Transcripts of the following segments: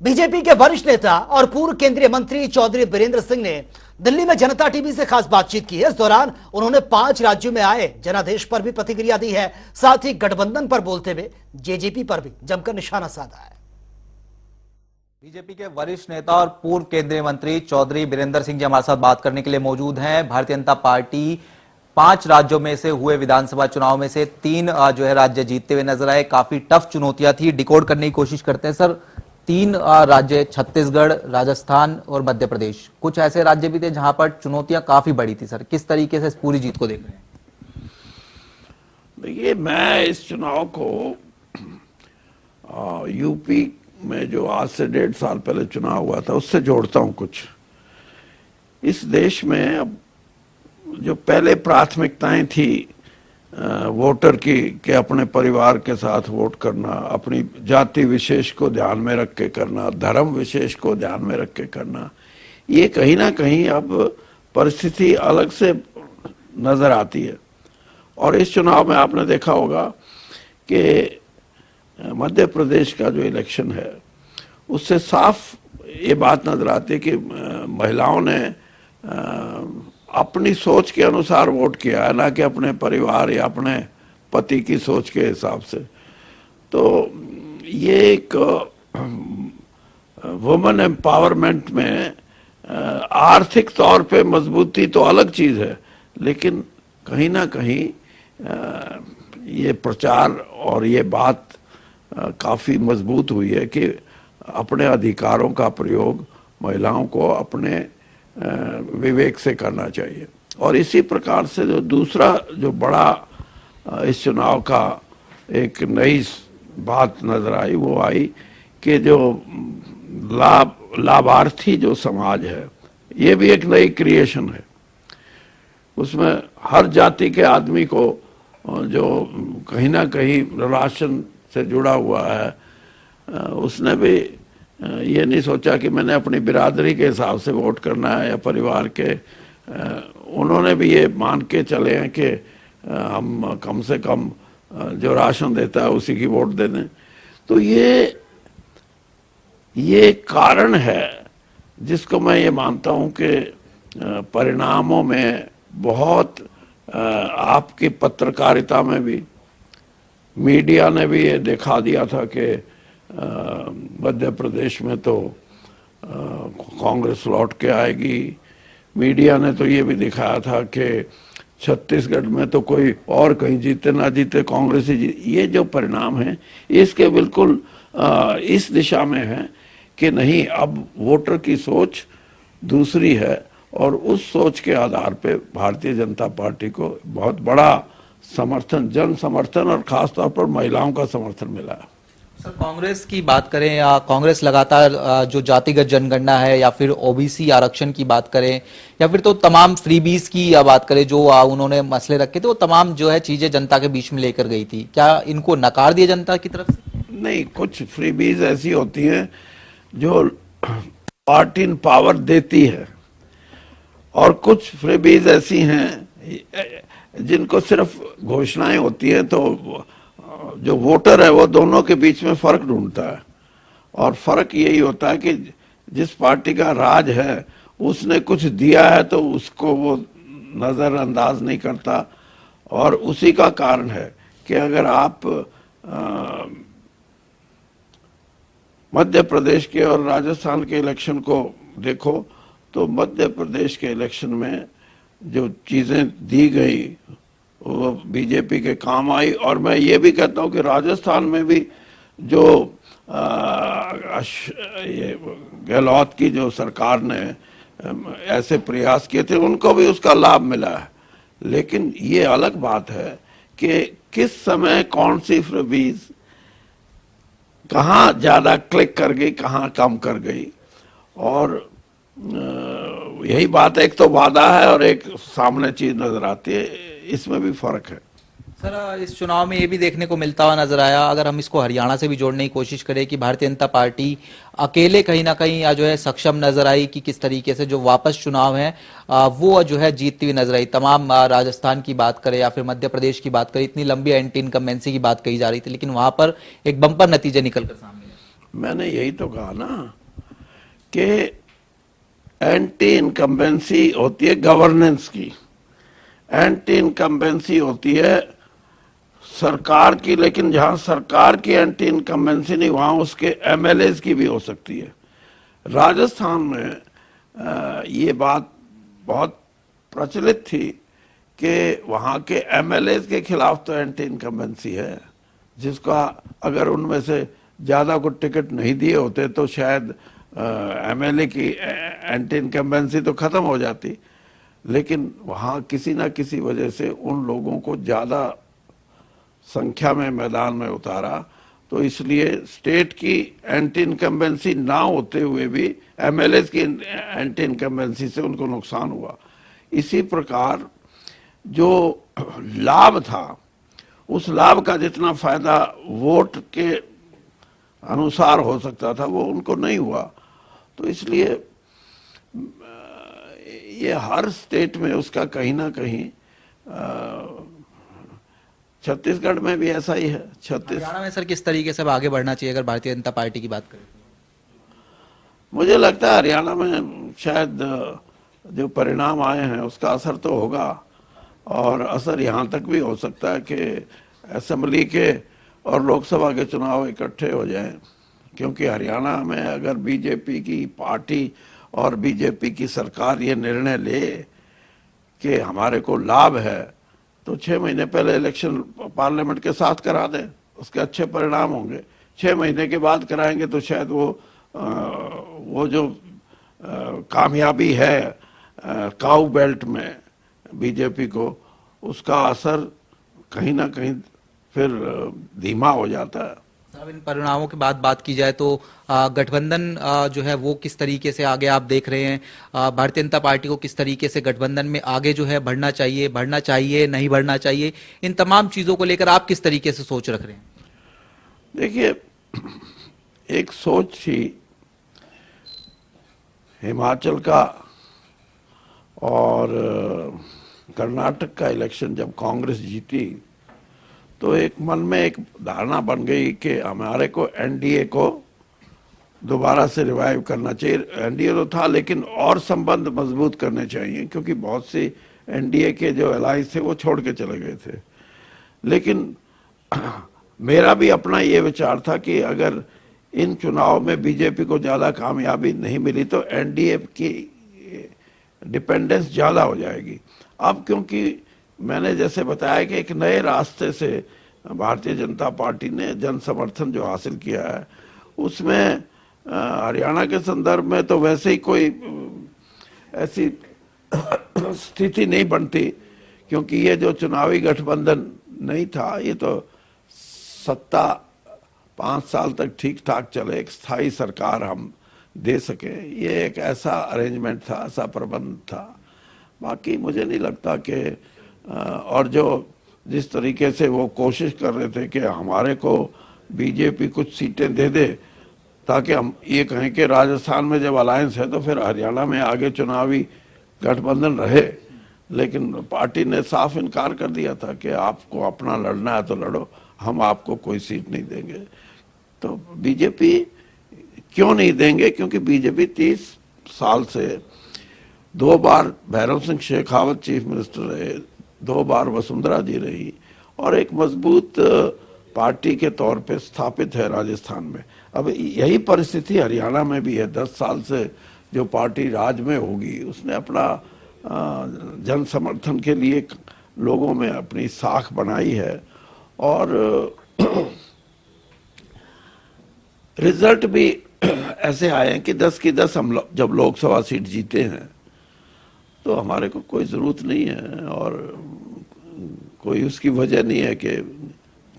BJP के वरिष्ठ नेता और पूर्व केंद्रीय मंत्री चौधरी बीरेंद्र सिंह ने दिल्ली में जनता टीवी से खास बातचीत की है। इस दौरान उन्होंने 5 राज्यों में आए जनादेश पर भी प्रतिक्रिया दी है। साथ ही गठबंधन पर बोलते हुए जेजेपी पर भी जमकर निशाना साधा है। बीजेपी के वरिष्ठ नेता और पूर्व केंद्रीय मंत्री चौधरी बीरेंद्र सिंह जी हमारे साथ बात करने के लिए मौजूद हैं। भारतीय जनता पार्टी 5 राज्यों में से हुए विधानसभा चुनाव में से 3 जो है राज्य जीतते हुए नजर आए। काफी टफ चुनौतियां थी, डिकोड करने की कोशिश करते हैं सर। 3 राज्य, छत्तीसगढ़, राजस्थान और मध्य प्रदेश, कुछ ऐसे राज्य भी थे जहां पर चुनौतियां काफी बड़ी थी। सर, किस तरीके से इस पूरी जीत को देख रहे हैं? देखिए, मैं इस चुनाव को यूपी में जो आज से 1.5 साल पहले चुनाव हुआ था उससे जोड़ता हूं। कुछ इस देश में अब जो पहले प्राथमिकताएं थी वोटर की कि अपने परिवार के साथ वोट करना, अपनी जाति विशेष को ध्यान में रख के करना, धर्म विशेष को ध्यान में रख के करना, ये कहीं ना कहीं अब परिस्थिति अलग से नजर आती है। और इस चुनाव में आपने देखा होगा कि मध्य प्रदेश का जो इलेक्शन है उससे साफ ये बात नजर आती है कि महिलाओं ने अपनी सोच के अनुसार वोट किया है, ना कि अपने परिवार या अपने पति की सोच के हिसाब से। तो ये एक वुमेन एम्पावरमेंट में आर्थिक तौर पे मजबूती तो अलग चीज है, लेकिन कहीं ना कहीं ये प्रचार और ये बात काफी मजबूत हुई है कि अपने अधिकारों का प्रयोग महिलाओं को अपने विवेक से करना चाहिए। और इसी प्रकार से जो दूसरा जो बड़ा इस चुनाव का एक नई बात नजर आई वो आई कि जो लाभार्थी जो समाज है ये भी एक नई क्रिएशन है। उसमें हर जाति के आदमी को जो कहीं ना कहीं राशन से जुड़ा हुआ है उसने भी ये नहीं सोचा कि मैंने अपनी बिरादरी के हिसाब से वोट करना है या परिवार के, उन्होंने भी ये मान के चले हैं कि हम कम से कम जो राशन देता है उसी की वोट दे दें। तो ये कारण है जिसको मैं ये मानता हूँ कि परिणामों में बहुत आपकी पत्रकारिता में भी, मीडिया ने भी ये दिखा दिया था कि मध्य प्रदेश में तो कांग्रेस लौट के आएगी। मीडिया ने तो ये भी दिखाया था कि छत्तीसगढ़ में तो कोई और कहीं जीते ना जीते कांग्रेस ही जीते। ये जो परिणाम है इसके बिल्कुल इस दिशा में है कि नहीं, अब वोटर की सोच दूसरी है और उस सोच के आधार पे भारतीय जनता पार्टी को बहुत बड़ा समर्थन, जन समर्थन और खासतौर पर महिलाओं का समर्थन मिला है। सर, कांग्रेस की बात करें या कांग्रेस लगातार जो जातिगत जनगणना है या फिर ओबीसी आरक्षण की बात करें या फिर तो तमाम फ्रीबीज की बात करें जो उन्होंने मसले रखे थे, वो तमाम जो है चीजें जनता के बीच में लेकर गई थी। क्या इनको नकार दिया जनता की तरफ से? नहीं, कुछ फ्रीबीज ऐसी होती हैं जो पार्टी इन पावर देती है और कुछ फ्रीबीज ऐसी हैं जिनको सिर्फ घोषणाएं होती हैं। तो जो वोटर है वो दोनों के बीच में फर्क ढूंढता है और फर्क यही होता है कि जिस पार्टी का राज है उसने कुछ दिया है तो उसको वो नजरअंदाज नहीं करता। और उसी का कारण है कि अगर आप मध्य प्रदेश के और राजस्थान के इलेक्शन को देखो तो मध्य प्रदेश के इलेक्शन में जो चीजें दी गई वो बीजेपी के काम आई। और मैं ये भी कहता हूँ कि राजस्थान में भी जो ये गहलोत की जो सरकार ने ऐसे प्रयास किए थे उनको भी उसका लाभ मिला है। लेकिन ये अलग बात है कि किस समय कौन सी फ्रीबीज कहाँ ज्यादा क्लिक कर गई, कहाँ कम कर गई। और यही बात है, एक तो वादा है और एक सामने चीज नजर आती है, इसमें भी फर्क है। सर, इस चुनाव में ये भी देखने को मिलता हुआ नजर आया, अगर हम इसको हरियाणा से भी जोड़ने की कोशिश करें, कि भारतीय जनता पार्टी अकेले कहीं ना कहीं जो है सक्षम नजर आई कि किस तरीके से जो वापस चुनाव है वो जो है जीतती हुई नजर आई। तमाम राजस्थान की बात करें या फिर मध्य प्रदेश की बात करें, इतनी लंबी एंटी इनकम्बेंसी की बात कही जा रही थी, लेकिन वहां पर एक बम्पर नतीजे निकल कर सामने। मैंने यही तो कहा ना कि एंटी इनकम्बेंसी होती है गवर्नेंस की, एंटी इनकम्बेंसी होती है सरकार की, लेकिन जहां सरकार की एंटी इनकम्बेंसी नहीं वहां उसके एमएलएज की भी हो सकती है। राजस्थान में ये बात बहुत प्रचलित थी कि वहां के एमएलएज के खिलाफ तो एंटी इनकम्बेंसी है, जिसका अगर उनमें से ज्यादा को टिकट नहीं दिए होते तो शायद एमएलए की एंटी इनकम्बेंसी तो खत्म हो जाती, लेकिन वहां किसी ना किसी वजह से उन लोगों को ज्यादा संख्या में मैदान में उतारा, तो इसलिए स्टेट की एंटी इनकम्बेंसी ना होते हुए भी एमएलए की एंटी इनकम्बेंसी से उनको नुकसान हुआ। इसी प्रकार जो लाभ था, उस लाभ का जितना फायदा वोट के अनुसार हो सकता था वो उनको नहीं हुआ। तो इसलिए ये हर स्टेट में उसका कहीं ना कहीं, छत्तीसगढ़ में भी ऐसा ही है। हरियाणा में सर किस तरीके से अब आगे बढ़ना चाहिए अगर भारतीय जनता पार्टी की बात करें? मुझे लगता है हरियाणा में शायद जो परिणाम आए हैं उसका असर तो होगा, और असर यहाँ तक भी हो सकता है कि असेंबली के और लोकसभा के चुनाव इकट्ठे हो जाएं, क्योंकि हरियाणा में अगर बीजेपी की पार्टी और बीजेपी की सरकार ये निर्णय ले कि हमारे को लाभ है, तो 6 महीने पहले इलेक्शन पार्लियामेंट के साथ करा दें, उसके अच्छे परिणाम होंगे। 6 महीने के बाद कराएंगे तो शायद वो जो कामयाबी है काऊ बेल्ट में बीजेपी को, उसका असर कहीं ना कहीं फिर धीमा हो जाता है। अब इन परिणामों के बाद बात की जाए तो गठबंधन जो है वो किस तरीके से आगे आप देख रहे हैं? भारतीय जनता पार्टी को किस तरीके से गठबंधन में आगे जो है बढ़ना चाहिए नहीं बढ़ना चाहिए, इन तमाम चीजों को लेकर आप किस तरीके से सोच रख रहे हैं? देखिए, एक सोच थी हिमाचल का और कर्नाटक का इलेक्शन जब कांग्रेस जीती, तो एक मन में एक धारणा बन गई कि हमारे को एनडीए को दोबारा से रिवाइव करना चाहिए। एनडीए तो था लेकिन और संबंध मजबूत करने चाहिए, क्योंकि बहुत सी एनडीए के जो अलायंस थे वो छोड़ के चले गए थे। लेकिन मेरा भी अपना ये विचार था कि अगर इन चुनाव में बीजेपी को ज्यादा कामयाबी नहीं मिली तो एनडीए की डिपेंडेंस ज्यादा हो जाएगी। अब क्योंकि मैंने जैसे बताया कि एक नए रास्ते से भारतीय जनता पार्टी ने जन समर्थन जो हासिल किया है, उसमें हरियाणा के संदर्भ में तो वैसे ही कोई ऐसी स्थिति नहीं बनती, क्योंकि ये जो चुनावी गठबंधन नहीं था, ये तो सत्ता 5 साल तक ठीक ठाक चले, एक स्थायी सरकार हम दे सके, ये एक ऐसा अरेंजमेंट था, ऐसा प्रबंध था। बाकी मुझे नहीं लगता कि और जो जिस तरीके से वो कोशिश कर रहे थे कि हमारे को बीजेपी कुछ सीटें दे दे ताकि हम ये कहें कि राजस्थान में जब अलायंस है तो फिर हरियाणा में आगे चुनावी गठबंधन रहे, लेकिन पार्टी ने साफ इनकार कर दिया था कि आपको अपना लड़ना है तो लड़ो, हम आपको कोई सीट नहीं देंगे। तो बीजेपी क्यों नहीं देंगे? क्योंकि बीजेपी 30 साल से 2 बार भैरव सिंह शेखावत चीफ मिनिस्टर रहे, 2 बार वसुंधरा जी रही, और एक मजबूत पार्टी के तौर पे स्थापित है राजस्थान में। अब यही परिस्थिति हरियाणा में भी है। 10 साल से जो पार्टी राज में होगी, उसने अपना जन समर्थन के लिए लोगों में अपनी साख बनाई है, और रिजल्ट भी ऐसे आए हैं कि 10 की 10 हम जब लोकसभा सीट जीते हैं तो हमारे को कोई जरूरत नहीं है और कोई उसकी वजह नहीं है कि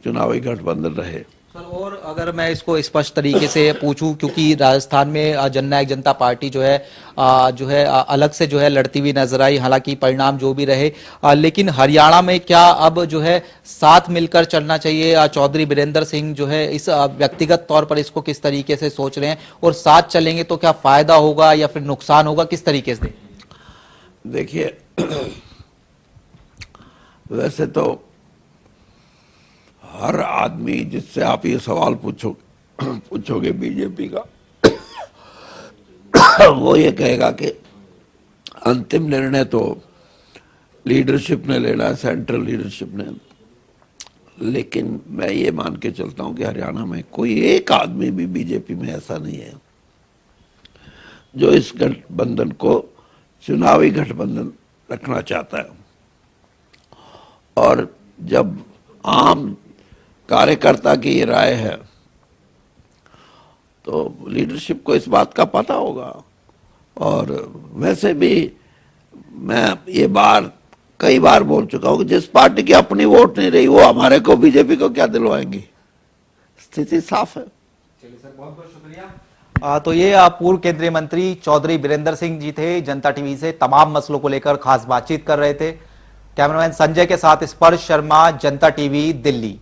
चुनावी गठबंधन रहे। सर, और अगर मैं इसको स्पष्ट तरीके से पूछूं, क्योंकि राजस्थान में जननायक जनता पार्टी जो है अलग से जो है लड़ती हुई नजर आई, हालांकि परिणाम जो भी रहे, लेकिन हरियाणा में क्या अब जो है साथ मिलकर चलना चाहिए? चौधरी बीरेंद्र सिंह जो है इस व्यक्तिगत तौर पर इसको किस तरीके से सोच रहे हैं, और साथ चलेंगे तो क्या फायदा होगा या फिर नुकसान होगा, किस तरीके से? देखिए, वैसे तो हर आदमी जिससे आप ये सवाल पूछो पूछोगे बीजेपी का वो ये कहेगा कि अंतिम निर्णय तो लीडरशिप ने लेना है, सेंट्रल लीडरशिप ने। लेकिन मैं ये मान के चलता हूं कि हरियाणा में कोई एक आदमी भी बीजेपी में ऐसा नहीं है जो इस गठबंधन को चुनावी गठबंधन रखना चाहता है। और जब आम कार्यकर्ता की ये राय है तो लीडरशिप को इस बात का पता होगा। और वैसे भी मैं ये कई बार बोल चुका हूं कि जिस पार्टी की अपनी वोट नहीं रही वो हमारे को बीजेपी को क्या दिलवाएंगी। स्थिति साफ है। चलिए सर, बहुत बहुत शुक्रिया। तो ये पूर्व केंद्रीय मंत्री चौधरी बीरेंद्र सिंह जी थे, जनता टीवी से तमाम मसलों को लेकर खास बातचीत कर रहे थे। कैमरामैन संजय के साथ स्पर्श शर्मा, जनता टीवी, दिल्ली।